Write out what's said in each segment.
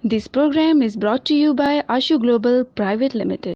This program is brought to you by Ashu Global Private Limited.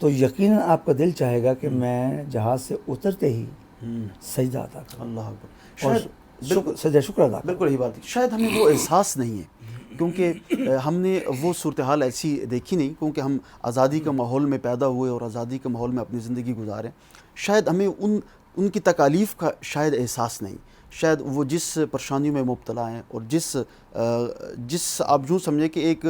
تو یقیناً آپ کا دل چاہے گا کہ میں جہاز سے اترتے ہی سجدہ ادا کروں اللہ اکبر. اور شاید سجدہ شکر ادا کروں. بالکل یہی بات ہے. شاید ہمیں وہ احساس نہیں ہے کیونکہ ہم نے وہ صورتحال ایسی دیکھی نہیں, کیونکہ ہم آزادی کے ماحول میں پیدا ہوئے اور آزادی کے ماحول میں اپنی زندگی گزاریں. شاید ہمیں ان کی تکالیف کا شاید احساس نہیں. شاید وہ جس پریشانیوں میں مبتلا ہیں اور جس آپ یوں سمجھیں کہ ایک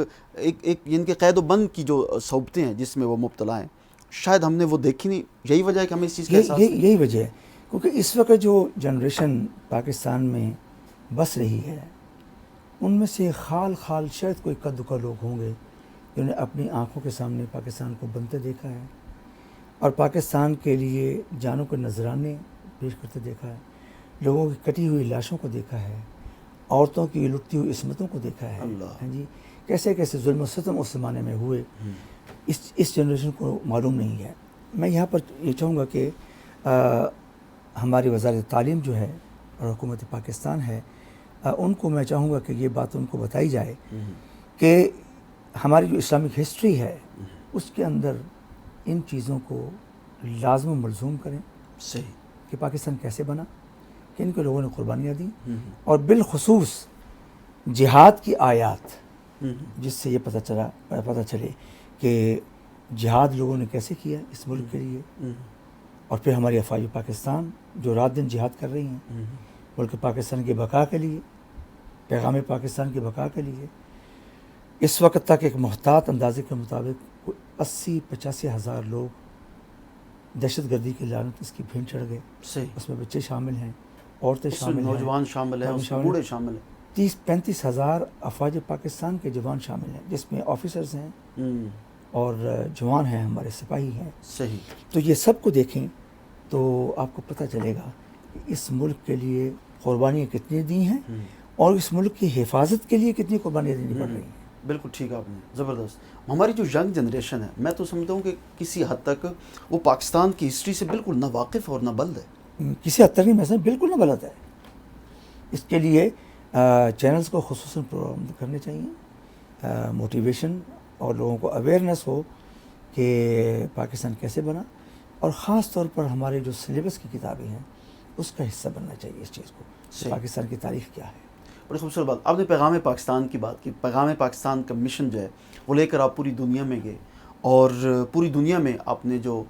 ان کے قید و بند کی جو صعوبتیں ہیں جس میں وہ مبتلا ہیں, شاید ہم نے وہ دیکھی نہیں. یہی وجہ ہے کہ ہمیں اس چیز کا احساس نہیں. یہی وجہ ہے کیونکہ اس وقت جو جنریشن پاکستان میں بس رہی ہے ان میں سے خال شاید کوئی قد لوگ ہوں گے جنہوں نے اپنی آنکھوں کے سامنے پاکستان کو بنتے دیکھا ہے اور پاکستان کے لیے جانوں کے نذرانے پیش کرتے دیکھا ہے, لوگوں کی کٹی ہوئی لاشوں کو دیکھا ہے, عورتوں کی لٹتی ہوئی عصمتوں کو دیکھا ہے. ہاں جی, کیسے کیسے ظلم و ستم اس زمانے میں ہوئے اس جنریشن کو معلوم نہیں ہے. میں یہاں پر یہ چاہوں گا کہ ہماری وزارت تعلیم جو ہے اور حکومت پاکستان ہے ان کو میں چاہوں گا کہ یہ بات ان کو بتائی جائے کہ ہماری جو اسلامک ہسٹری ہے اس کے اندر ان چیزوں کو لازم و ملزوم کریں. صحیح. کہ پاکستان کیسے بنا, کہ ان کے لوگوں نے قربانیاں دیں, اور بالخصوص جہاد کی آیات جس سے یہ پتہ چلے کہ جہاد لوگوں نے کیسے کیا اس ملک کے لیے, اور پھر ہماری افواج پاکستان جو رات دن جہاد کر رہی ہیں ملک پاکستان کی بقا کے لیے, پیغام پاکستان کی بقا کے لیے. اس وقت تک ایک محتاط اندازے کے مطابق 80-85 ہزار لوگ دہشت گردی کی لعنت اس کی بھینٹ چڑھ گئے. صحیح. اس میں بچے شامل ہیں, عورتیں شامل ہیں, نوجوان شامل ہیں, بوڑھے شامل ہیں. 30-35 ہزار افواج پاکستان کے جوان شامل ہیں جس میں آفیسرز ہیں اور جوان ہیں, ہمارے سپاہی ہیں. صحیح. تو یہ سب کو دیکھیں تو آپ کو پتہ چلے گا کہ اس ملک کے لیے قربانیاں کتنی دی ہیں اور اس ملک کی حفاظت کے لیے کتنی قربانیاں دینی پڑ رہی ہیں. بالکل ٹھیک آپ نے, زبردست. ہماری جو ینگ جنریشن ہے میں تو سمجھتا ہوں کہ کسی حد تک وہ پاکستان کی ہسٹری سے بالکل نہ واقف اور نہ بلد ہے. کسی حد تک نہیں, میں سمجھ بالکل نہ بلد ہے. اس کے لیے چینلز کو خصوصاً پروگرام کرنے چاہیے, موٹیویشن اور لوگوں کو اویئرنیس ہو کہ پاکستان کیسے بنا, اور خاص طور پر ہمارے جو سلیبس کی کتابیں ہیں اس کا حصہ بننا چاہیے اس چیز کو, پاکستان کی تاریخ کیا ہے. بڑی خوبصورت بات. آپ نے پیغام پاکستان کی بات کی. پیغام پاکستان کا مشن جو ہے وہ لے کر آپ پوری دنیا میں گئے, اور پوری دنیا میں آپ نے جو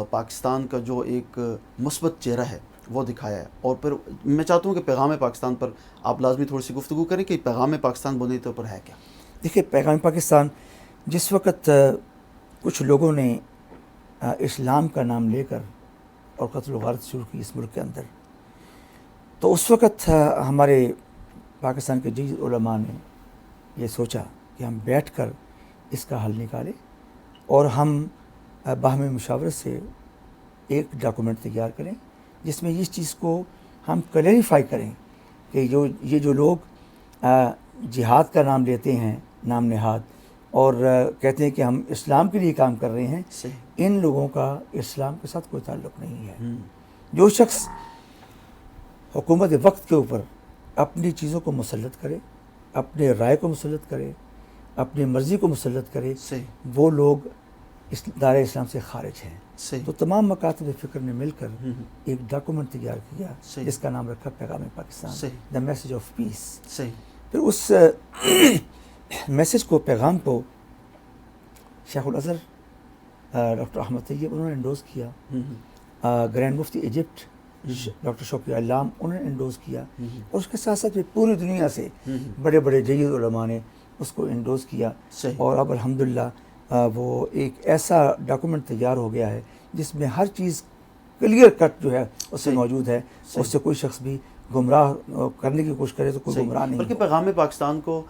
پاکستان کا جو ایک مثبت چہرہ ہے وہ دکھایا ہے. اور پھر میں چاہتا ہوں کہ پیغام پاکستان پر آپ لازمی تھوڑی سی گفتگو کریں کہ پیغام پاکستان بنیادی طور پر ہے کیا. دیکھیے, پیغام پاکستان جس وقت کچھ لوگوں نے اسلام کا نام لے کر اور قتل و غارت شروع کی اس ملک کے اندر, تو اس وقت ہمارے پاکستان کے جدید علماء نے یہ سوچا کہ ہم بیٹھ کر اس کا حل نکالیں اور ہم باہمی مشاورت سے ایک ڈاکومنٹ تیار کریں جس میں اس چیز کو ہم کلیریفائی کریں کہ یہ جو لوگ جہاد کا نام لیتے ہیں نام نہاد اور کہتے ہیں کہ ہم اسلام کے لیے کام کر رہے ہیں, ان لوگوں کا اسلام کے ساتھ کوئی تعلق نہیں ہے. جو شخص حکومت وقت کے اوپر اپنی چیزوں کو مسلط کرے, اپنے رائے کو مسلط کرے, اپنی مرضی کو مسلط کرے, وہ لوگ اس دائرہ اسلام سے خارج ہیں. تو تمام مکاتب فکر نے مل کر ایک ڈاکومنٹ تیار کیا جس کا نام رکھا پیغام Pakistan, the message of peace. پھر اس میسج کو, پیغام کو شیخ الازہر ڈاکٹر احمد طیب انہوں نے انڈوز کیا, گرینڈ مفتی ایجپٹ ڈاکٹر شوقی علام انہوں نے انڈوز کیا, اور اس کے ساتھ ساتھ پوری دنیا سے بڑے بڑے جدید علماء نے اس کو انڈوز کیا. اور اب الحمدللہ وہ ایک ایسا ڈاکومنٹ تیار ہو گیا ہے جس میں ہر چیز کلیئر کٹ جو ہے اس سے موجود ہے. اس سے کوئی شخص بھی گمراہ کرنے کی کوشش کرے تو کوئی گمراہ نہیں. بلکہ پیغام پاکستان کو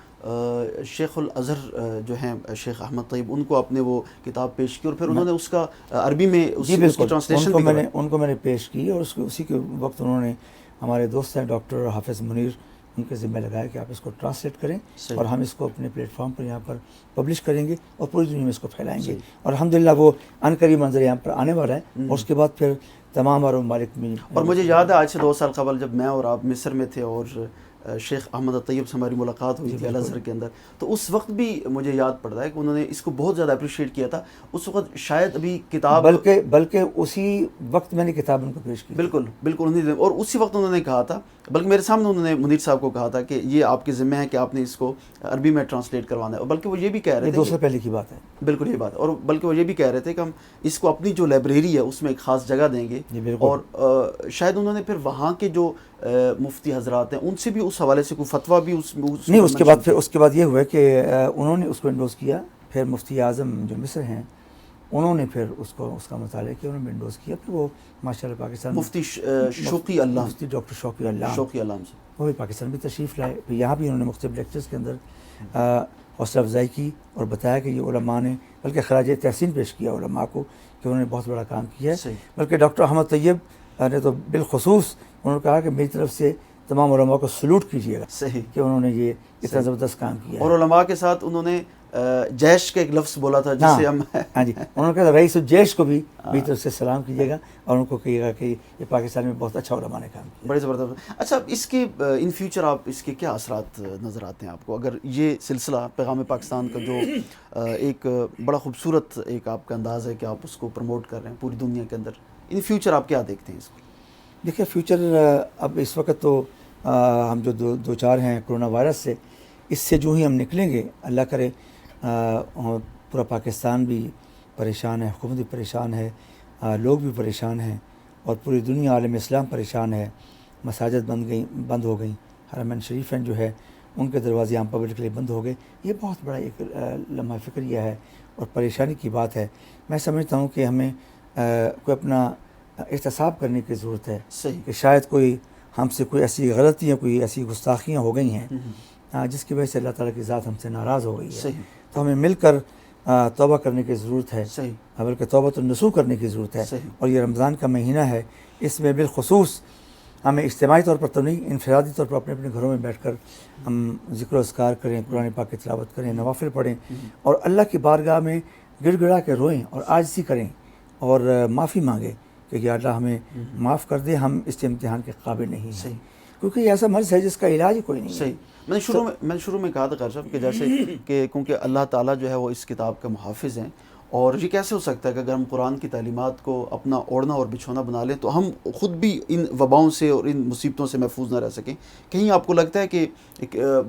شیخ الازہر جو ہیں شیخ احمد طیب, ان کو آپ نے وہ کتاب پیش کی اور پھر انہوں نے اس کا عربی میں اس کی ٹرانسلیشن ان کو میں نے پیش کی, اور اسی کے وقت انہوں نے ہمارے دوست ہیں ڈاکٹر حافظ منیر, ان کے ذمہ لگایا کہ آپ اس کو ٹرانسلیٹ کریں اور ہم اس کو اپنے پلیٹ فارم پر یہاں پر پبلش کریں گے اور پوری دنیا میں اس کو پھیلائیں گے. اور الحمدللہ وہ عنقریب منظر یہاں پر آنے والا ہے, اور اس کے بعد پھر تمام عرب ممالک میں. اور مجھے یاد ہے آج سے 2 سال قبل جب میں اور آپ مصر میں تھے اور شیخ احمد طیب سے ہماری ملاقات ہوئی تھی الازہر کے اندر، تو اس وقت بھی مجھے یاد پڑتا ہے کہ انہوں نے اس کو بہت زیادہ اپریشیٹ کیا تھا. اس وقت شاید ابھی کتاب بلکہ اسی وقت میں نے کتاب ان کو پیش کی. بالکل بالکل، اور اسی وقت انہوں نے کہا تھا، بلکہ میرے سامنے انہوں نے منیر صاحب کو کہا تھا کہ یہ آپ کے ذمہ ہے کہ آپ نے اس کو عربی میں ٹرانسلیٹ کروانا ہے. اور بلکہ وہ یہ بھی کہہ رہے تھے، 2 سال پہلے کی بات ہے. بالکل یہ بات، اور بلکہ وہ یہ بھی کہہ رہے تھے کہ ہم اس کو اپنی جو لائبریری ہے اس میں ایک خاص جگہ دیں گے. اور شاید انہوں نے پھر وہاں کے جو مفتی حضرات ہیں ان سے بھی اس حوالے سے کوئی فتویٰ بھی نہیں، اس کے بعد یہ ہوا کہ انہوں نے اس کو انڈوز کیا. پھر مفتی اعظم جو مصر ہیں انہوں نے پھر اس کا مطالعہ کیا، انہوں نے انڈوز کیا. پھر وہ ماشاء اللہ پاکستان مفتی شوقی اللہ، مفتی ڈاکٹر شوقی اللہ سے وہ بھی پاکستان بھی تشریف لائے. پھر یہاں بھی انہوں نے مختلف لیکچرز کے اندر حوصلہ افزائی کی اور بتایا کہ یہ علماء نے بلکہ خراج تحسین پیش کیا علماء کو کہ انہوں نے بہت بڑا کام کیا ہے. بلکہ ڈاکٹر احمد طیب نے تو بالخصوص انہوں نے کہا کہ میری طرف سے تمام علماء کو سلوٹ کیجیے گا کہ انہوں نے یہ اتنا زبردست کام کیا. اور علماء کے ساتھ انہوں نے جیش کا ایک لفظ بولا تھا جسے ہم ہاں جی، انہوں نے کہا رئیس الجیش کو بھی میری طرف سے سلام کیجیے گا اور ان کو کہیے گا کہ یہ پاکستان میں بہت اچھا علماء نے کام کیا. بڑے زبردست. اچھا، اس کے ان فیوچر آپ اس کے کیا اثرات نظر آتے ہیں آپ کو؟ اگر یہ سلسلہ پیغام پاکستان کا جو ایک بڑا خوبصورت ایک آپ کا انداز ہے کہ آپ اس کو پروموٹ کر رہے ہیں پوری دنیا کے اندر، ان فیوچر آپ کیا دیکھتے ہیں اس کو؟ دیکھیے فیوچر اب اس وقت تو ہم جو دو چار ہیں کرونا وائرس سے، اس سے جو ہی ہم نکلیں گے اللہ کرے پورا پاکستان بھی پریشان ہے، حکومت بھی پریشان ہے، لوگ بھی پریشان ہیں اور پوری دنیا عالم اسلام پریشان ہے. مساجد بند ہو گئیں، حرمین شریفین جو ہے ان کے دروازے عام پبلک کے لیے بند ہو گئے. یہ بہت بڑا ایک لمحہ فکریہ ہے اور پریشانی کی بات ہے. میں سمجھتا ہوں کہ ہمیں کوئی اپنا احتساب کرنے کی ضرورت ہے کہ شاید کوئی ہم سے کوئی ایسی غلطیاں، کوئی ایسی گستاخیاں ہو گئی ہیں جس کی وجہ سے اللہ تعالیٰ کی ذات ہم سے ناراض ہو گئی ہے. تو ہمیں مل کر توبہ کرنے کی ضرورت ہے، بلکہ توبۃ النصوح کرنے کی ضرورت ہے. اور یہ رمضان کا مہینہ ہے، اس میں بالخصوص ہمیں اجتماعی طور پر تو نہیں، انفرادی طور پر اپنے اپنے گھروں میں بیٹھ کر ہم ذکر و اذکار کریں، قرآن پاک کی تلاوت کریں، نوافل پڑھیں اور اللہ کی بارگاہ میں گڑ گڑا کے روئیں اور عاجزی کریں اور معافی مانگیں کہ یا اللہ ہمیں معاف کر دے، ہم اس امتحان کے قابل نہیں ہیں. کیونکہ یہ ایسا مرض ہے جس کا علاج ہی کوئی نہیں ہے. میں نے شروع میں کہا تھا خیر صاحب کہ جیسے کہ کیونکہ اللہ تعالیٰ جو ہے وہ اس کتاب کا محافظ ہیں، اور یہ کیسے ہو سکتا ہے کہ اگر ہم قرآن کی تعلیمات کو اپنا اوڑھنا اور بچھونا بنا لیں تو ہم خود بھی ان وباؤں سے اور ان مصیبتوں سے محفوظ نہ رہ سکیں. کہیں آپ کو لگتا ہے کہ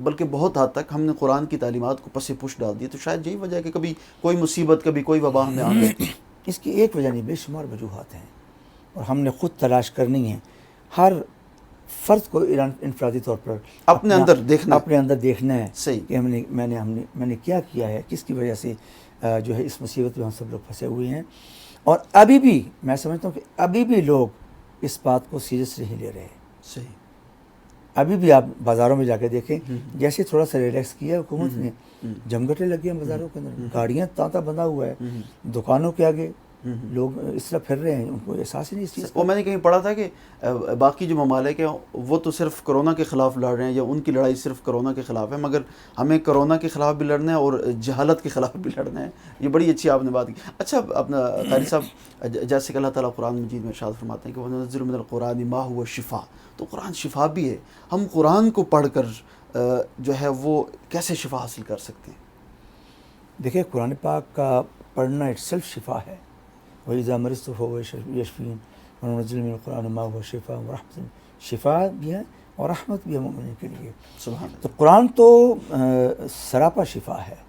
بلکہ بہت حد تک ہم نے قرآن کی تعلیمات کو پس پش ڈال دی، تو شاید یہی وجہ ہے کہ کبھی کوئی مصیبت، کبھی کوئی وبا ہمیں آنے لگتی ہے؟ اس کی ایک وجہ نہیں، بے شمار وجوہات ہیں اور ہم نے خود تلاش کرنی ہے. ہر فرد کو انفرادی طور پر اپنے اندر دیکھنا ہے کہ میں نے کیا کیا ہے، کس کی وجہ سے جو ہے اس مصیبت میں ہم سب لوگ پھنسے ہوئے ہیں. اور ابھی بھی میں سمجھتا ہوں کہ ابھی بھی لوگ اس بات کو سیریس نہیں لے رہے ہیں. ابھی بھی آپ بازاروں میں جا کے دیکھیں، جیسے تھوڑا سا ریلیکس کیا حکومت نے، جمگٹے لگے ہیں بازاروں کے اندر، گاڑیاں تانتا بندھا ہوا ہے، دکانوں کے آگے لوگ اس طرح پھر رہے ہیں، ان کو احساس ہی نہیں اس چیز کا. وہ میں نے کہیں پڑھا تھا کہ باقی جو ممالک ہیں وہ تو صرف کرونا کے خلاف لڑ رہے ہیں، یا ان کی لڑائی صرف کرونا کے خلاف ہے، مگر ہمیں کرونا کے خلاف بھی لڑنا ہے اور جہالت کے خلاف بھی لڑنا ہے. یہ بڑی اچھی آپ نے بات کی. اچھا اپنا قاری صاحب، جیسے کہ اللہ تعالیٰ قرآن مجید میں ارشاد فرماتے ہیں کہ وَنُنَزِّلُ مِنَ الْقُرْآنِ مَا هُوَ شِفَاء، تو قرآن شفا بھی ہے. ہم قرآن کو پڑھ کر جو ہے وہ کیسے شفا حاصل کر سکتے ہیں؟ دیکھیں قرآن پاک کا پڑھنا اٹ سیلف شفا ہے. وَإِذَا مَرِضْتُ فَهُوَ يَشْفِينِ وَنُنَزِّلُ مِنَ الْقُرْآنِ مَا هُوَ شِفَاءٌ وَرَحْمَةٌ، شفا بھی ہے اور رحمت بھی ہے مومنین کے لیے. سبحان اللہ. تو قرآن تو سراپا شفا ہے.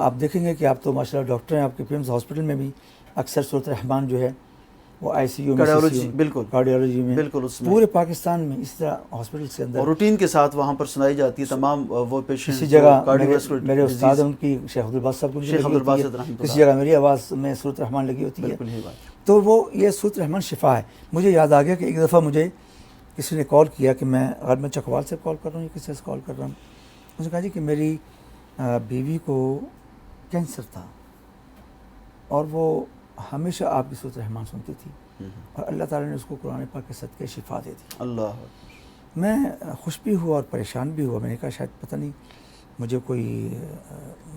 آپ دیکھیں گے کہ آپ تو ماشاء اللہ ڈاکٹر ہیں، آپ کے پیمز ہاسپٹل میں بھی اکثر سورۃ الرحمن جو ہے وہ آئی سی یو میں، کارڈیالوجی میں، پورے پاکستان میں اس طرح ہاسپٹلس کے اندر روٹین کے ساتھ وہاں پر سنائی جاتی ہے تمام وہ پیشنٹ. کسی جگہ میرے استاد ہیں ان کی شیخ عبدالباسط صاحب کو شیخ عبدالباسط رحمۃ اللہ، کسی جگہ میری آواز میں سورۃ الرحمن لگی ہوتی ہے. تو وہ یہ سورۃ الرحمن شفا ہے. مجھے یاد آ گیا کہ ایک دفعہ مجھے کسی نے کال کیا کہ اگر میں چکوال سے کال کر رہا ہوں یا کسی سے کال کر رہا ہوں، اس نے کہا جی کہ میری بیوی کو کینسر تھا اور وہ ہمیشہ آپ کی سورۃ الرحمن سنتی تھی اور اللہ تعالیٰ نے اس کو قرآن پاک کے صدقے شفا دے دی. اللہ. میں خوش بھی ہوا اور پریشان بھی ہوا. میں نے کہا شاید پتہ نہیں مجھے کوئی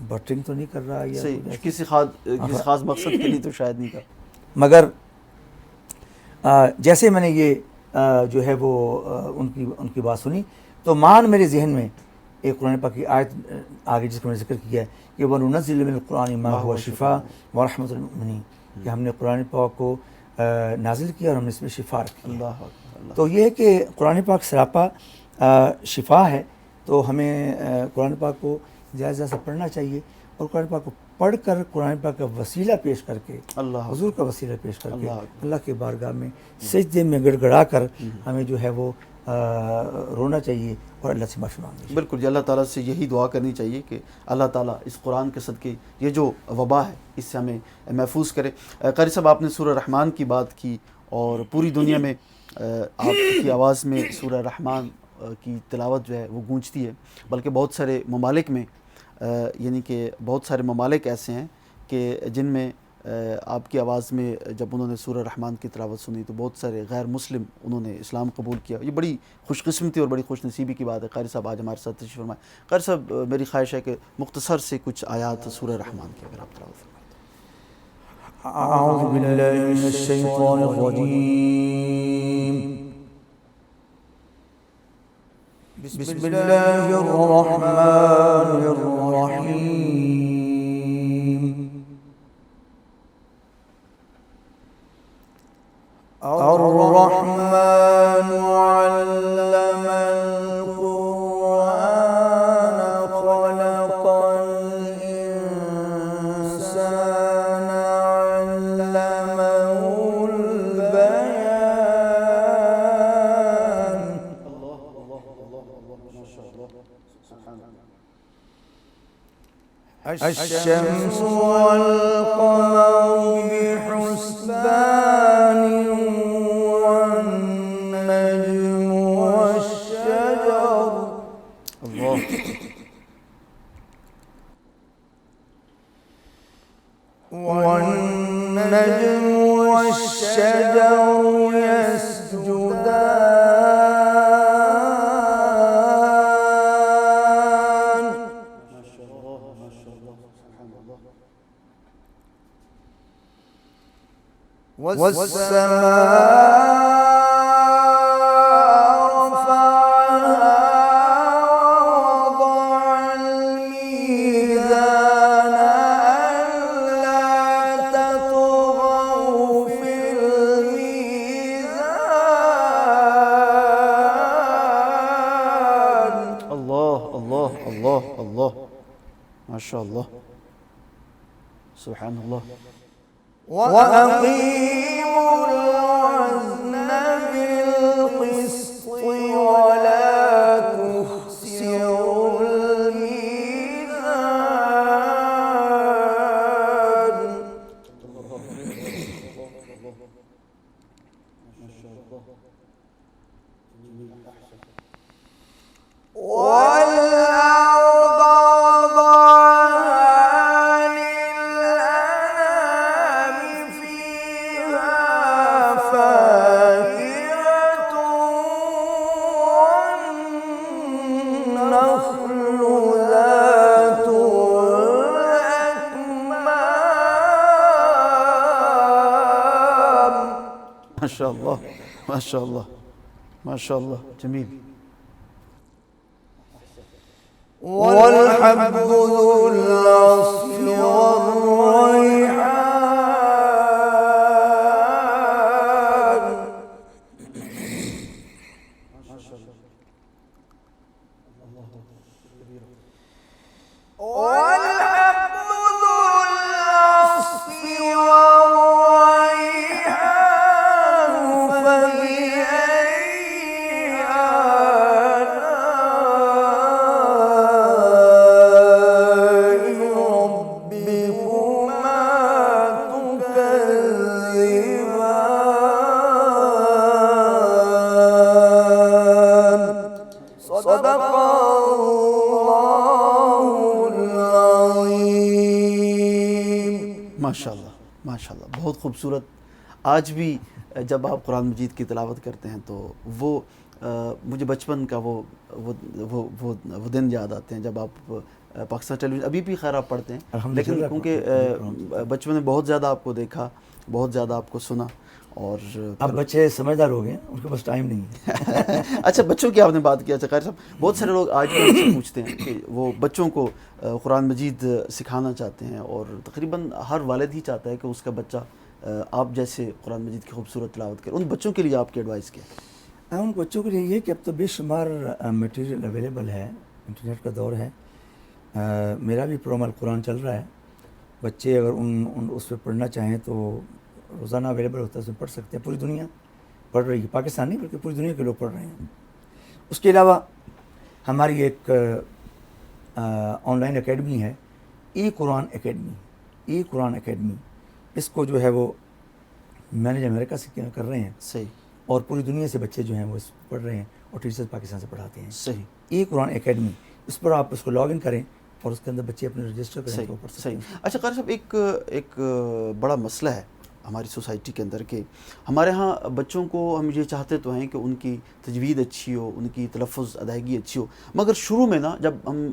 بٹرنگ تو نہیں کر رہا یا کسی خاص مقصد کے لیے تو شاید نہیں کر. مگر جیسے میں نے یہ جو ہے وہ ان کی بات سنی تو مان میرے ذہن میں ایک قرآن پاک کی آیت آگے جس کو میں نے ذکر کیا ہے کہ وَنُنَزِّلُ مِنَ الْقُرْآنِ مَا هُوَ شِفَاءٌ وَرَحْمَةٌ لِلْمُؤْمِنِينَ، کہ ہم نے قرآن پاک کو نازل کیا اور ہم نے اس میں شفا رکھی ہے۔ اللہ اکبر، اللہ تو یہ ہے کہ قرآن پاک سراپا شفا ہے، تو ہمیں قرآن پاک کو زیادہ سے پڑھنا چاہیے، اور قرآن پاک کو پڑھ کر قرآن پاک کا وسیلہ پیش کر کے، اللہ حضور کا وسیلہ پیش کر کے اللہ اللہ کے بارگاہ میں سجدے میں گڑ گڑا کر ہمیں جو ہے وہ رونا چاہیے اور اللہ سے معافی مانگنی چاہیے۔ بالکل، یہ اللہ تعالیٰ سے یہی دعا کرنی چاہیے کہ اللہ تعالیٰ اس قرآن کے صدقے یہ جو وبا ہے اس سے ہمیں محفوظ کرے۔ قاری صاحب، آپ نے سورہ رحمان کی بات کی، اور پوری دنیا میں آپ کی آواز میں سورہ رحمان کی تلاوت جو ہے وہ گونجتی ہے، بلکہ بہت سارے ممالک میں یعنی کہ بہت سارے ممالک ایسے ہیں کہ جن میں آپ کی آواز میں جب انہوں نے سورہ رحمان کی تلاوت سنی تو بہت سارے غیر مسلم انہوں نے اسلام قبول کیا۔ یہ بڑی خوش قسمتی اور بڑی خوش نصیبی کی بات ہے۔ قاری صاحب آج ہمارے ساتھ تشریف فرمائیں۔ قاری صاحب، میری خواہش ہے کہ مختصر سے کچھ آیات سورہ رحمان کی اگر آپ تلاوت فرمائیں۔ اعوذ باللہ من الشیطان الرجیم، بسم اللہ الرحمن الرحیم، الرحمن علم القرآن خلق الإنسان علمه البيان، الشمس والقمر بحسبان والنجم والشجر والنجم والشجر يسجدان، والسماء رفعها ووضع الميزان ألا تطغوا في الميزان، اللہ اللہ اللہ اللہ، ماشاء اللہ، سبحان اللہ۔ وأقيموا الوزن بالقسط ولا تخسروا الميزان، والأرض وضعها للأنام فيها فاكهة والنخل ذات الأكمام، ماشاء اللہ ماشاء اللہ ماشاء اللہ، جمیل۔ والحب ذو العصف والريحان، والحب ذو العصف والريحان فبأي آلاء ربكما تكذبان، صدق اللہ العظیم۔ ماشاء اللہ ماشاء اللہ، بہت خوبصورت۔ آج بھی جب آپ قرآن مجید کی تلاوت کرتے ہیں تو وہ مجھے بچپن کا وہ دن یاد آتے ہیں جب آپ پاکستان ٹیلی ویژن، ابھی بھی خیر آپ پڑھتے ہیں، الحمدللہ لیکن کیونکہ بچپن میں بہت زیادہ آپ کو دیکھا بہت زیادہ آپ کو سنا اور اب بچے سمجھدار ہو گئے، ان کے پاس ٹائم نہیں ہے. اچھا بچوں کی آپ نے بات کیا. اچھا قاری صاحب، بہت سارے لوگ آج بھی ہم سے پوچھتے ہیں کہ وہ بچوں کو قرآن مجید سکھانا چاہتے ہیں، اور تقریباً ہر والد ہی چاہتا ہے کہ اس کا بچہ آپ جیسے قرآن مجید کی خوبصورت تلاوت کرے. ان بچوں کے لیے آپ کی ایڈوائس کیا ہے؟ ان بچوں کے لیے یہ کہ اب تو بے شمار مٹیریل اویلیبل ہے، انٹرنیٹ کا دور ہے. میرا بھی پرومل قرآن چل رہا ہے. بچے اگر ان اس پہ پڑھنا چاہیں تو روزانہ اویلیبل ہوتا ہے، اس میں پڑھ سکتے ہیں. پوری دنیا پڑھ رہی ہے، پاکستان نہیں بلکہ پوری دنیا کے لوگ پڑھ رہے ہیں. اس کے علاوہ ہماری ایک آن لائن اکیڈمی ہے، ای قرآن اکیڈمی. اس کو جو ہے وہ مینیج امریکہ سے کر رہے ہیں، صحیح. اور پوری دنیا سے بچے جو ہیں وہ اس پڑھ رہے ہیں، اور ٹیچرز پاکستان سے پڑھاتے ہیں. صحیح. ای قرآن اکیڈمی، اس پر آپ اس کو لاگ ان کریں اور اس کے اندر بچے اپنے رجسٹر کریں تو پڑھ سکتے ہیں. صحیح. اچھا قاری صاحب، ایک بڑا مسئلہ ہے ہماری سوسائٹی کے اندر کہ ہمارے ہاں بچوں کو ہم یہ چاہتے تو ہیں کہ ان کی تجوید اچھی ہو، ان کی تلفظ ادائیگی اچھی ہو، مگر شروع میں نا جب ہم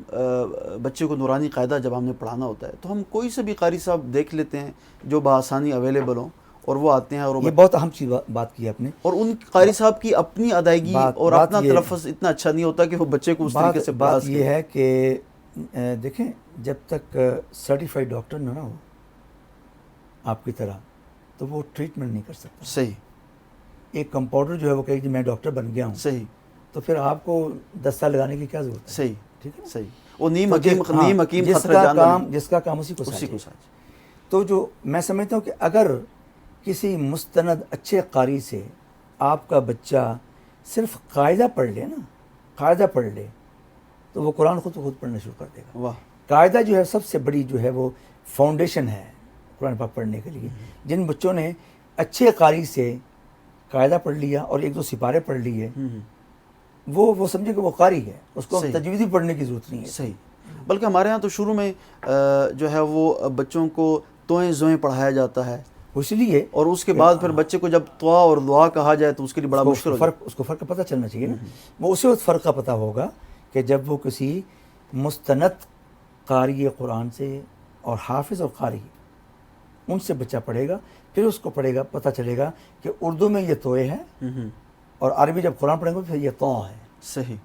بچے کو نورانی قاعدہ جب ہم نے پڑھانا ہوتا ہے تو ہم کوئی سے بھی قاری صاحب دیکھ لیتے ہیں جو بآسانی اویلیبل ہوں، اور وہ آتے ہیں. اور یہ بہت اہم چیز بات کی آپ نے. اور ان قاری صاحب کی اپنی ادائیگی اور اپنا تلفظ اتنا اچھا نہیں ہوتا کہ وہ بچے کو اس طریقے سے بات یہ ہے کہ دیکھیں، جب تک سرٹیفائڈ ڈاکٹر نہ ہو آپ کی طرح تو وہ ٹریٹمنٹ نہیں کر سکتا. صحیح. ایک کمپاؤنڈر جو ہے وہ کہے کہ میں ڈاکٹر بن گیا ہوں، صحیح، تو پھر آپ کو 10 سال لگانے کی کیا ضرورت ہے؟ صحیح. ٹھیک ہے. صحیح. وہ نیم حکیم جس کا کام اسی کو ساجے. تو جو میں سمجھتا ہوں کہ اگر کسی مستند اچھے قاری سے آپ کا بچہ صرف قاعدہ پڑھ لے تو وہ قرآن خود پڑھنا شروع کر دے گا. واہ. قاعدہ جو ہے سب سے بڑی جو ہے وہ فاؤنڈیشن ہے قرآن پاک پڑھنے کے لیے. جن بچوں نے اچھے قاری سے قاعدہ پڑھ لیا اور 1-2 سپارے پڑھ لیے، وہ سمجھے کہ وہ قاری ہے، اس کو تجویدی پڑھنے کی ضرورت نہیں ہے. صحیح. بلکہ ہمارے ہاں تو شروع میں جو ہے وہ بچوں کو توئیں زوئیں پڑھایا جاتا ہے، اس لیے، اور اس کے بعد پھر بچے کو جب توا اور دعا کہا جائے تو اس کے لیے بڑا مشکل ہوتا ہے. اس کو فرق کا پتہ چلنا چاہیے نا. وہ اسی وقت فرق کا پتہ ہوگا کہ جب وہ کسی مستند قاری قرآن سے اور حافظ اور قاری ان سے بچہ پڑھے گا، پھر اس کو پڑھے گا، پتہ چلے گا کہ اردو میں یہ توئے ہے، اور عربی جب قرآن پڑھیں گے پھر یہ تو ہے. صحیح.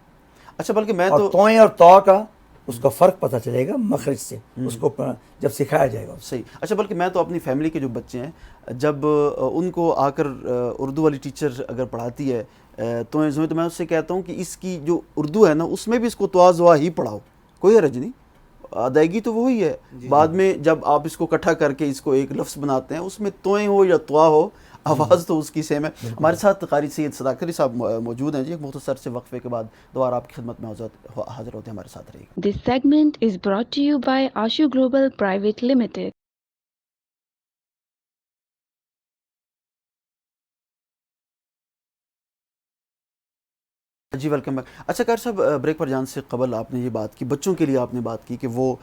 اچھا بلکہ میں اور تو توئیں اور تو کا اس کا فرق پتہ چلے گا مخرج سے، اس کو جب سکھایا جائے گا. صحیح. اچھا بلکہ میں تو اپنی فیملی کے جو بچے ہیں جب ان کو آ کر اردو والی ٹیچر اگر پڑھاتی ہے توئیں زوئیں، تو میں اس سے کہتا ہوں کہ اس کی جو اردو ہے نا اس میں بھی اس کو توا زوا ہی پڑھاؤ، کوئی حرج نہیں، ادائیگی تو وہی ہے. بعد میں جب آپ اس کو اکٹھا کر کے اس کو ایک لفظ بناتے ہیں، اس میں توئیں ہو یا توا ہو، آواز تو اس کی سیم ہے. ہمارے ساتھ قاری سید صداقت علی صاحب موجود ہیں جی. ایک مختصر سے وقفے کے بعد دوبارہ آپ کی خدمت میں حاضر ہوتے ہیں. ہمارے ساتھ رہیے گا. This segment is brought to you by Ashu Global Private Limited. G welcome back. اچھا قاری صاحب، بریک پر جان سے قبل آپ نے یہ بات کی، بچوں کے لیے آپ نے بات کی کہ وہ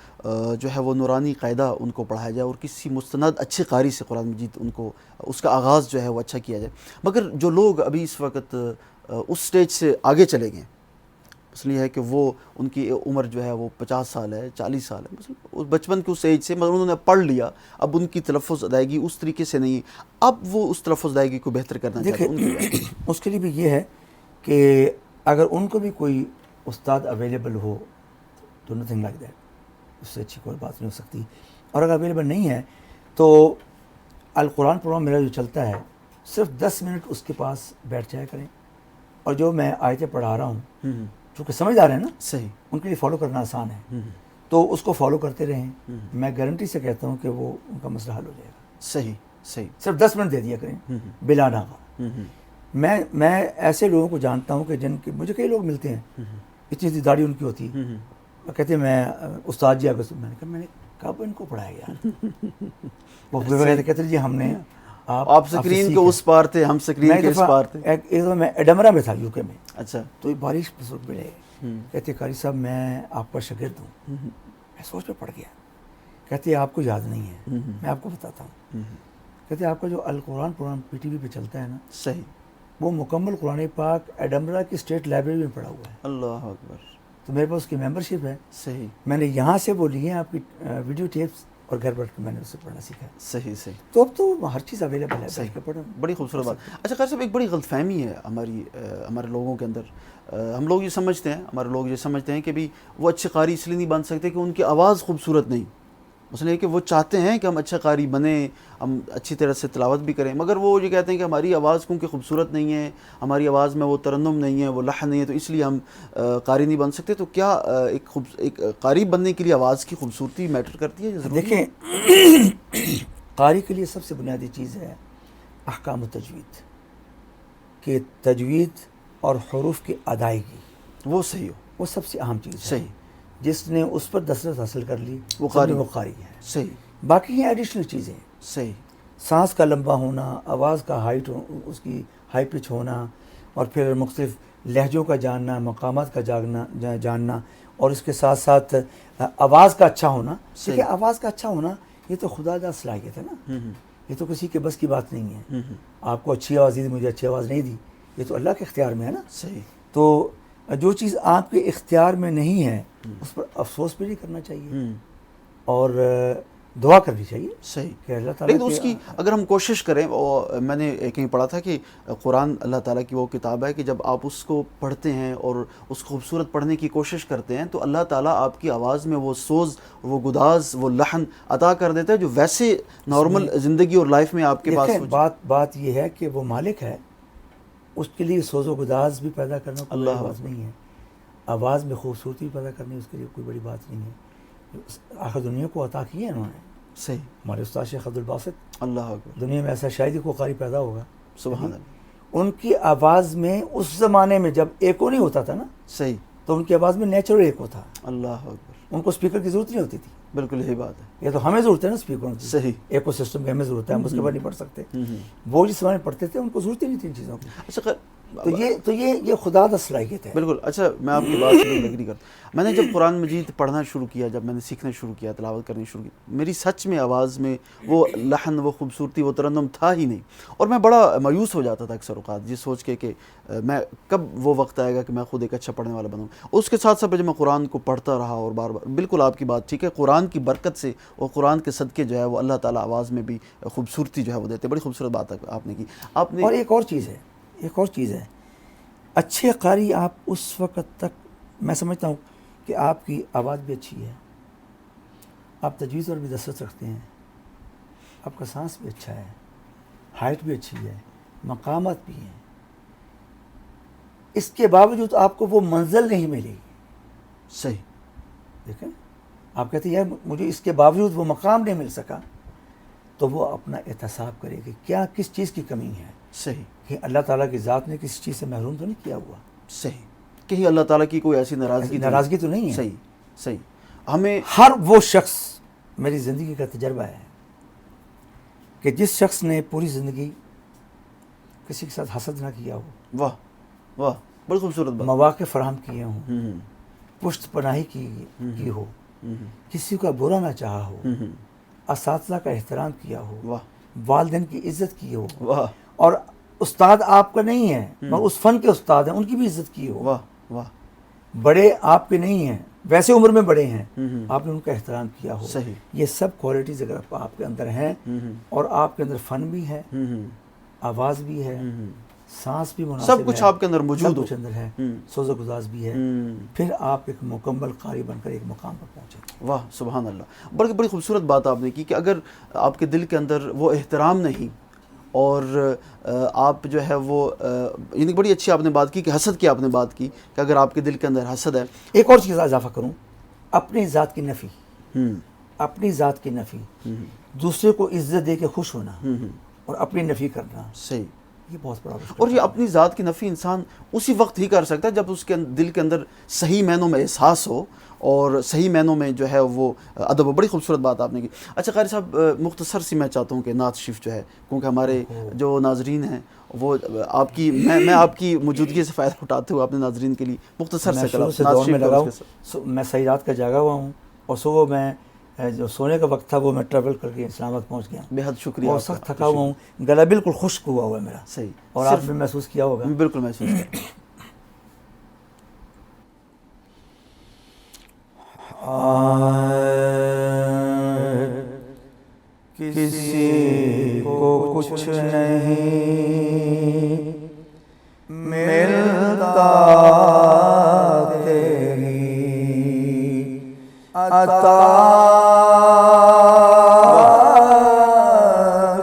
جو ہے وہ نورانی قاعدہ ان کو پڑھایا جائے اور کسی مستند اچھے قاری سے قرآن مجید ان کو اس کا آغاز جو ہے وہ اچھا کیا جائے. مگر جو لوگ ابھی اس وقت اس سٹیج سے آگے چلے گئے، اس لیے ہے کہ وہ ان کی عمر جو ہے وہ 50 سال ہے، 40 سال ہے، مثلا بچپن کے اس ایج سے، مگر انہوں نے پڑھ لیا، اب ان کی تلفظ ادائیگی اس طریقے سے نہیں، اب وہ اس تلفظ ادائیگی کو بہتر کرنا چاہتے ہیں. اس کے لیے بھی یہ ہے کہ اگر ان کو بھی کوئی استاد اویلیبل ہو تو نتھنگ لائک دیٹ، اس سے اچھی کوئی بات نہیں ہو سکتی. اور اگر اویلیبل نہیں ہے تو القرآن پروگرام میرا جو چلتا ہے، صرف 10 منٹ اس کے پاس بیٹھ جایا کریں، اور جو میں آیتیں پڑھا رہا ہوں چونکہ سمجھدار ہیں نا، صحیح، ان کے لیے فالو کرنا آسان ہے، تو اس کو فالو کرتے رہیں. میں گارنٹی سے کہتا ہوں کہ وہ ان کا مسئلہ حل ہو جائے گا. صحیح. صحیح. صرف 10 منٹ دے دیا کریں بلا ناغہ. میں ایسے لوگوں کو جانتا ہوں کہ جن کے مجھے کئی لوگ ملتے ہیں، اتنی داڑھی ان کی ہوتی ہے، وہ کہتے ہیں میں استاد جی آگے سے، میں نے کب ان کو پڑھایا یار؟ وہ کہتے ہیں جی ہم نے آپ سکرین کے اس پار تھے، ہم سکرین کے اس پار تھے. ایک دفعہ میں ایڈمرا میں تھا، UK میں. اچھا. تو یہ بارش ملے، کہتے قاری صاحب میں آپ کا شاگرد ہوں. میں سوچ پہ پڑ گیا. کہتے آپ کو یاد نہیں ہے، میں آپ کو بتاتا ہوں. کہتے آپ کا جو القرآن پروگرام PTV پہ چلتا ہے نا، صحیح، وہ مکمل قرآن پاک ایڈمرا کی اسٹیٹ لائبریری میں پڑھا ہوا ہے. اللہ اکبر. تو میرے پاس اس کی ممبرشپ ہے. صحیح. میں نے یہاں سے وہ لی ہیں آپ کی ویڈیو ٹیپس، اور گھر بیٹھ کے میں نے اسے پڑھنا سیکھا. صحیح صحیح. تو اب تو ہر چیز اویلیبل ہے, صحیح. بیٹھ کے پڑھو. بڑی خوبصورت بات. اچھا قاری صاحب, ایک بڑی غلط فہمی ہے ہمارے لوگوں کے اندر. ہم لوگ یہ سمجھتے ہیں, ہمارے لوگ یہ سمجھتے ہیں کہ بھی وہ اچھے قاری اس لیے نہیں بن سکتے کہ ان کی آواز خوبصورت نہیں. مثلا یہ کہ وہ چاہتے ہیں کہ ہم اچھا قاری بنیں, ہم اچھی طرح سے تلاوت بھی کریں, مگر وہ یہ کہتے ہیں کہ ہماری آواز کیونکہ خوبصورت نہیں ہے, ہماری آواز میں وہ ترنم نہیں ہے, وہ لحن نہیں ہے, تو اس لیے ہم قاری نہیں بن سکتے. تو کیا ایک قاری بننے کے لیے آواز کی خوبصورتی میٹر کرتی ہے؟ دیکھیں, قاری کے لیے سب سے بنیادی چیز ہے احکام التجوید, کہ تجوید اور حروف کی ادائیگی وہ صحیح ہو, وہ سب سے اہم چیز ہے. صحیح. جس نے اس پر دسترس حاصل کر لی وہ قاری ہے. صحیح. باقی یہ ایڈیشنل چیزیں, صحیح. سانس کا لمبا ہونا, آواز کا ہائٹ, اس کی ہائی پچ ہونا, اور پھر مختلف لہجوں کا جاننا, مقامات کا جاننا, اور اس کے ساتھ ساتھ آواز کا اچھا ہونا. کیونکہ آواز کا اچھا ہونا یہ تو خدا دا صلاحیت ہے نا, یہ تو کسی کے بس کی بات نہیں ہے. آپ کو اچھی آواز دی, مجھے اچھی آواز نہیں دی, یہ تو اللہ کے اختیار میں ہے نا. صحیح. تو جو چیز آپ کے اختیار میں نہیں ہے اس پر افسوس بھی نہیں کرنا چاہیے, اور دعا کرنی چاہیے. صحیح. کہ اللہ تعالیٰ لیکن اس کی اگر ہم کوشش کریں, میں نے کہیں پڑھا تھا کہ قرآن اللہ تعالیٰ کی وہ کتاب ہے کہ جب آپ اس کو پڑھتے ہیں اور اس کو خوبصورت پڑھنے کی کوشش کرتے ہیں تو اللہ تعالیٰ آپ کی آواز میں وہ سوز, وہ گداز, وہ لحن عطا کر دیتا ہے جو ویسے نارمل زندگی اور لائف میں آپ کے پاس. بات یہ ہے کہ وہ مالک ہے, اس کے لیے سوز و گداز بھی پیدا کرنا کوئی بڑی بات نہیں ہے. آواز میں خوبصورتی پیدا کرنی اس کے لیے کوئی بڑی بات نہیں ہے. آخر دنیا کو عطا کی ہے انہوں نے. صحیح. ہمارے استاد شیخ عبدالباسط, اللہ اکبر, دنیا میں ایسا شاید ہی کوئی قاری پیدا ہوگا. سبحان اللہ. ان کی آواز میں اس زمانے میں جب ایکو نہیں ہوتا تھا نا, صحیح, تو ان کی آواز میں نیچرل ایکو تھا. اللہ اکبر. ان کو اسپیکر کی ضرورت نہیں ہوتی تھی. بالکل یہی بات ہے. یہ تو ہمیں ضرورت ہے نا اسپیکروں کی. صحیح. ایکو سسٹم کی ہمیں ضرورت ہے, ہم اس کے بعد نہیں پڑھ سکتے. وہ جس زمانے پڑھتے تھے ان کو ضرورت ہی نہیں تھی ان چیزوں کی. اچھا تو یہ خدا دا صلاحیت ہے. بالکل. اچھا میں آپ کی بات سے ایگری کرتا ہوں. میں نے جب قرآن مجید پڑھنا شروع کیا, جب میں نے سیکھنا شروع کیا, تلاوت کرنی شروع کی, میری سچ میں آواز میں وہ لحن, وہ خوبصورتی, وہ ترنم تھا ہی نہیں, اور میں بڑا مایوس ہو جاتا تھا اکثر اوقات یہ سوچ کے کہ میں کب وہ وقت آئے گا کہ میں خود ایک اچھا پڑھنے والا بنوں. اس کے ساتھ ساتھ جب میں قرآن کو پڑھتا رہا اور بار بار, بالکل آپ کی بات ٹھیک ہے, قرآن کی برکت سے اور قرآن کے صدقے جو ہے وہ اللہ تعالیٰ آواز میں بھی خوبصورتی جو ہے وہ دیتے. بڑی خوبصورت بات ہے آپ نے کی. آپ نے اور ایک اور چیز ہے, اچھے قاری آپ اس وقت تک, میں سمجھتا ہوں کہ آپ کی آواز بھی اچھی ہے, آپ تجویز پر بھی دسترس رکھتے ہیں, آپ کا سانس بھی اچھا ہے, ہائٹ بھی اچھی ہے, مقامات بھی ہیں, اس کے باوجود آپ کو وہ منزل نہیں ملے گی. صحیح. دیکھیں, آپ کہتے ہیں مجھے اس کے باوجود وہ مقام نہیں مل سکا, تو وہ اپنا احتساب کرے کہ کیا کس چیز کی کمی ہے. صحیح. کہ اللہ تعالیٰ کی ذات نے کسی چیز سے محروم تو نہیں کیا ہوا. صحیح. کہیں اللہ تعالیٰ کی کوئی ایسی ناراضگی تو نہیں ہے. صحیح. صحیح. ہمیں ہر وہ شخص, میری زندگی کا تجربہ ہے کہ جس شخص نے پوری زندگی کسی کے ساتھ حسد نہ کیا ہو, واہ واہ, بڑی خوبصورت بات, مواقع فراہم کیے ہوں, پشت پناہی کی ہو, کسی کا برا نہ چاہا ہو, اساتذہ کا احترام کیا ہو, واہ, والدین کی عزت کی ہو, واہ, اور استاد آپ کا نہیں ہے مگر اس فن کے استاد ہیں ان کی بھی عزت کی ہو, واہ واہ, بڑے آپ کے نہیں ہیں, ویسے عمر میں بڑے ہیں, آپ نے ان کا احترام کیا ہو. صحیح. یہ سب کوالٹیز اگر آپ کے اندر ہیں, اور آپ کے اندر فن بھی ہے, آواز بھی ہے, سانس بھی مناسب ہے, سب کچھ آپ کے اندر موجود ہو, سب کچھ اندر ہے, سوز و گداز بھی ہے, پھر آپ ایک مکمل قاری بن کر ایک مقام پر پہنچے. واہ سبحان اللہ. بڑی خوبصورت بات آپ نے کی کہ اگر آپ کے دل کے اندر وہ احترام نہیں, اور آپ جو ہے وہ یعنی بڑی اچھی آپ نے بات کی کہ حسد کی آپ نے بات کی کہ اگر آپ کے دل کے اندر حسد ہے. ایک اور چیز اضافہ کروں, اپنی ذات کی نفی, اپنی ذات کی نفی, دوسرے کو عزت دے کے خوش ہونا اور اپنی نفی کرنا. صحیح. یہ بہت بڑا مشکل. اور یہ اپنی ذات کی نفی انسان اسی وقت ہی کر سکتا ہے جب اس کے دل کے اندر صحیح معنوں میں احساس ہو اور صحیح معنوں میں جو ہے وہ ادب. بڑی خوبصورت بات آپ نے کی. اچھا قاری صاحب, مختصر سی میں چاہتا ہوں کہ نعت شریف جو ہے, کیونکہ ہمارے جو ناظرین ہیں وہ آپ کی میں آپ کی موجودگی سے فائدہ اٹھاتے ہوئے اپنے ناظرین کے لیے مختصر سے دور میں لگا ہوں. میں صحیح رات کا جاگا ہوا ہوں, اور صبح میں جو سونے کا وقت تھا وہ میں ٹریول کر کے اسلام آباد پہنچ گیا. بہت شکریہ. اور سخت تھکا ہوا ہوں, گلا بالکل خشک ہوا ہوا ہے میرا. صحیح. اور آپ نے محسوس کیا ہوگا. بالکل محسوس کیا. کچھ نہیں ملتا تیری عطا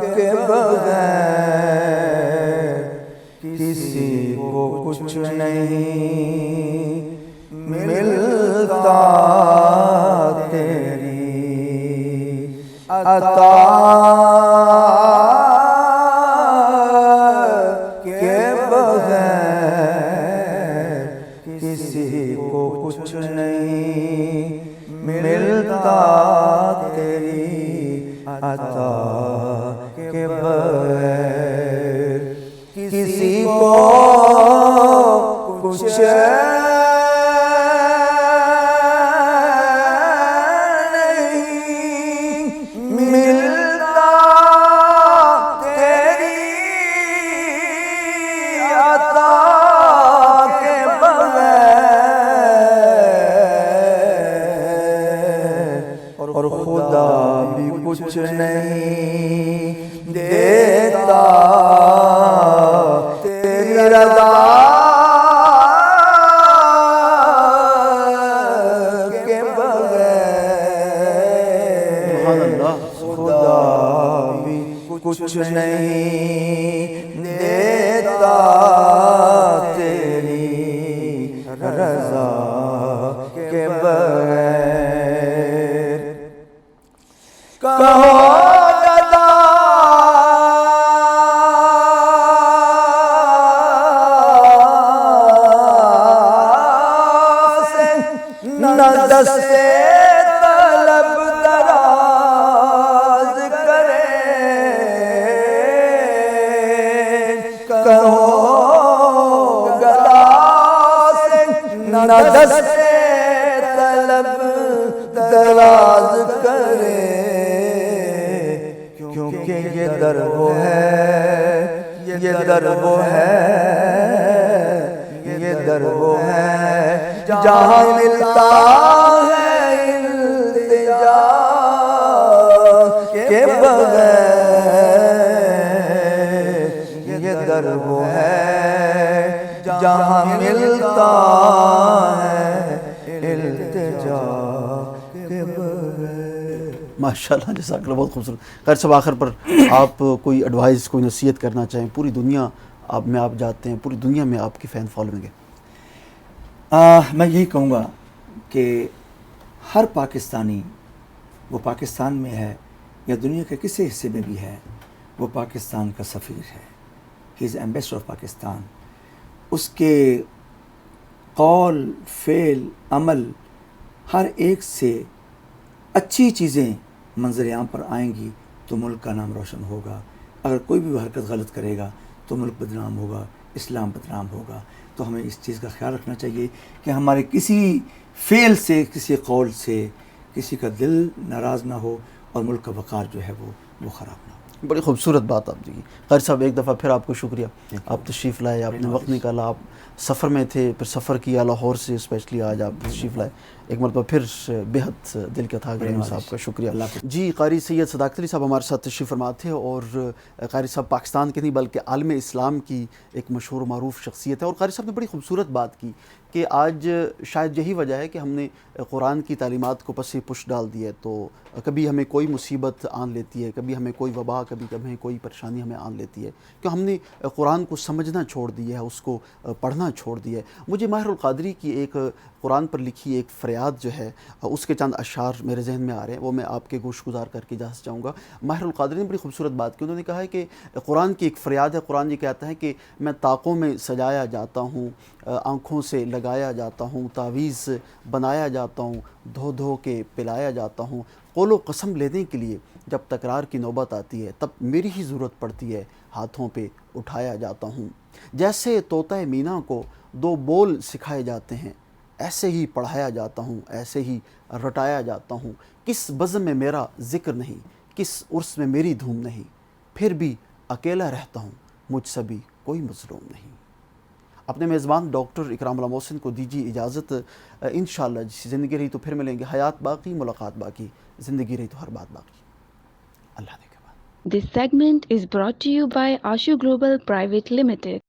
کے بغیر کسی کو کچھ نہیں ملتا تیری عطا کے بغیر کسی کو کچھ نہیں ملتا تیری عطا کے بغیر کسی کو کچھ کچھ نہیں دیتا تیری رضا کے بغیر خدا بھی کچھ نہیں دیتا تیری رضا کے بغیر کہو گدا سے نہ دست طلب دراز کرے کہو گدا سے نہ دست طلب دراز کرے کیونکہ یہ در وہ ہے یہ در وہ ہے یہ در وہ ہے جہاں ملتا ہے التجا کے بغیر یہ در وہ ہے جہاں ملتا ہے التجا کے بغیر. ماشاءاللہ جزاک اللہ بہت خوبصورت. خیر صاحب آخر پر آپ کوئی ایڈوائز کوئی نصیحت کرنا چاہیں پوری دنیا آپ جاتے ہیں پوری دنیا میں آپ کی فین فالوئنگ ہے. میں یہی کہوں گا کہ ہر پاکستانی وہ پاکستان میں ہے یا دنیا کے کسی حصے میں بھی ہے وہ پاکستان کا سفیر ہے. ہی از ایمبیسڈر آف پاکستان. اس کے قول فعل عمل ہر ایک سے اچھی چیزیں منظر عام پر آئیں گی تو ملک کا نام روشن ہوگا. اگر کوئی بھی حرکت غلط کرے گا تو ملک بدنام ہوگا, اسلام بدنام ہوگا. تو ہمیں اس چیز کا خیال رکھنا چاہیے کہ ہمارے کسی فعل سے کسی قول سے کسی کا دل ناراض نہ ہو اور ملک کا وقار جو ہے وہ خراب نہ ہو. بڑی خوبصورت بات آپ کی. خیر صاحب ایک دفعہ پھر آپ کو شکریہ, آپ تشریف لائے, آپ نے وقت نکالا, آپ سفر میں تھے پھر سفر کیا لاہور سے اسپیشلی آج آپ تشریف لائے. ایک مرتبہ پھر بہت دل کے تھا گریم صاحب کا شکریہ. جی قاری سید صداقت علی صاحب ہمارے ساتھ تشریف فرما تھے اور قاری صاحب پاکستان کے نہیں بلکہ عالم اسلام کی ایک مشہور و معروف شخصیت ہے. اور قاری صاحب نے بڑی خوبصورت بات کی کہ آج شاید یہی وجہ ہے کہ ہم نے قرآن کی تعلیمات کو پس پش ڈال دی ہے. تو کبھی ہمیں کوئی مصیبت آن لیتی ہے, کبھی ہمیں کوئی وبا, کبھی ہمیں کوئی پریشانی ہمیں آن لیتی ہے کہ ہم نے قرآن کو سمجھنا چھوڑ دیا ہے, اس کو پڑھنا چھوڑ دیا ہے. مجھے ماہر القادری کی ایک قرآن پر لکھی ایک فریاد جو ہے اس کے چند اشعار میرے ذہن میں آ رہے ہیں, وہ میں آپ کے گوش گزار کر کے اجازت چاہوں گا. ماہر القادری نے بڑی خوبصورت بات کی. انہوں نے کہا ہے کہ قرآن کی ایک فریاد ہے. قرآن یہ کہتا ہے کہ میں طاقوں میں سجایا جاتا ہوں, آنکھوں سے لگایا جاتا ہوں, تعویذ بنایا جاتا ہوں, دھو دھو کے پلایا جاتا ہوں. قول و قسم لینے کے لیے جب تکرار کی نوبت آتی ہے تب میری ہی ضرورت پڑتی ہے, ہاتھوں پہ اٹھایا جاتا ہوں. جیسے طوطا مینا کو دو بول سکھائے جاتے ہیں ایسے ہی پڑھایا جاتا ہوں, ایسے ہی رٹایا جاتا ہوں. کس بزم میں میرا ذکر نہیں, کس عرس میں میری دھوم نہیں, پھر بھی اکیلا رہتا ہوں, مجھ سے بھی کوئی مظلوم نہیں. اپنے میزبان ڈاکٹر اکرام اللہ محسن کو دیجیے اجازت. انشاءاللہ زندگی رہی تو پھر ملیں گے. حیات باقی, ملاقات باقی, زندگی رہی تو ہر بات باقی. اللہ نے This segment is brought to you by Ashu Global Private Limited.